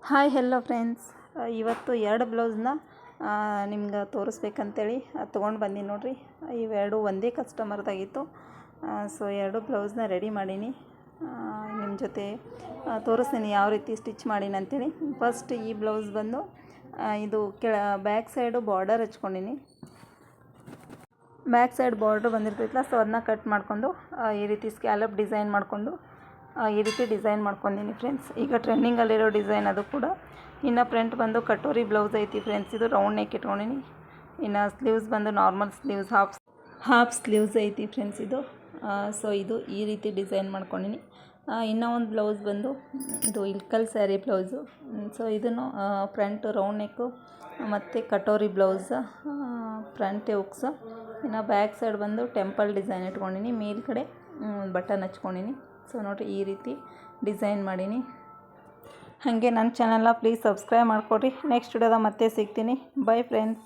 Hi hello friends, ಇವತ್ತು ಎರಡು ಬ್ಲೌಸ್ನ ನಿಮ್ಗೆ ತೋರಿಸ್ಬೇಕಂತೇಳಿ ತೊಗೊಂಡು ಬಂದೀನಿ ನೋಡಿರಿ. ಇವೆರಡು ಒಂದೇ ಕಸ್ಟಮರ್ದಾಗಿತ್ತು. ಸೊ ಎರಡು ಬ್ಲೌಸ್ನ ರೆಡಿ ಮಾಡೀನಿ, ನಿಮ್ಮ ಜೊತೆ ತೋರಿಸ್ತೀನಿ ಯಾವ ರೀತಿ ಸ್ಟಿಚ್ ಮಾಡೀನಿ ಅಂತೇಳಿ. ಫಸ್ಟ್ ಈ ಬ್ಲೌಸ್ ಬಂದು ಇದು ಬ್ಯಾಕ್ ಸೈಡು ಬಾರ್ಡರ್ ಹಚ್ಕೊಂಡೀನಿ. ಬ್ಯಾಕ್ ಸೈಡ್ ಬಾರ್ಡ್ರ್ ಬಂದಿರ್ತೈತಲ್ಲ, ಸೊ ಅದನ್ನ ಕಟ್ ಮಾಡ್ಕೊಂಡು ಈ ರೀತಿ ಸ್ಕ್ಯಾಲಪ್ ಡಿಸೈನ್ ಮಾಡಿಕೊಂಡು ಈ ರೀತಿ ಡಿಸೈನ್ ಮಾಡ್ಕೊಂಡೀನಿ ಫ್ರೆಂಡ್ಸ್. ಈಗ ಟ್ರೆಂಡಿಂಗಲ್ಲಿರೋ ಡಿಸೈನ್ ಅದು ಕೂಡ. ಇನ್ನು ಫ್ರಂಟ್ ಬಂದು ಕಟೋರಿ ಬ್ಲೌಸ್ ಐತಿ ಫ್ರೆಂಡ್ಸ್. ಇದು ರೌಂಡ್ ನೆಕ್ ಇಟ್ಕೊಂಡೀನಿ. ಇನ್ನು ಸ್ಲೀವ್ಸ್ ಬಂದು ನಾರ್ಮಲ್ ಸ್ಲೀವ್ಸ್, ಹಾಫ್ ಸ್ಲೀವ್ಸ್ ಐತಿ ಫ್ರೆಂಡ್ಸ್ ಇದು. ಸೊ ಇದು ಈ ರೀತಿ ಡಿಸೈನ್ ಮಾಡ್ಕೊಂಡೀನಿ. ಇನ್ನೂ ಒಂದು ಬ್ಲೌಸ್ ಬಂದು ಇದು ಇಲ್ಕಲ್ ಸ್ಯಾರಿ ಬ್ಲೌಸು. ಸೊ ಇದನ್ನು ಫ್ರಂಟ್ ರೌಂಡ್ ನೆಕ್ಕು ಮತ್ತು ಕಟೋರಿ ಬ್ಲೌಸ್, ಫ್ರಂಟ್ ಹುಕ್ಸ್. ಇನ್ನು ಬ್ಯಾಕ್ ಸೈಡ್ ಬಂದು ಟೆಂಪಲ್ ಡಿಸೈನ್ ಇಟ್ಕೊಂಡೀನಿ. ಮೇಲ್ಗಡೆ ಬಟನ್ ಹಚ್ಕೊಂಡೀನಿ. ಸೊ ನೋಡಿರಿ ಈ ರೀತಿ ಡಿಸೈನ್ ಮಾಡೀನಿ. ಹಾಗೆ ನನ್ನ ಚಾನಲ್ನ ಪ್ಲೀಸ್ ಸಬ್ಸ್ಕ್ರೈಬ್ ಮಾಡಿಕೊಡ್ರಿ. ನೆಕ್ಸ್ಟ್ ವಿಡಿಯೋದಾಗ ಮತ್ತೆ ಸಿಗ್ತೀನಿ. By friends.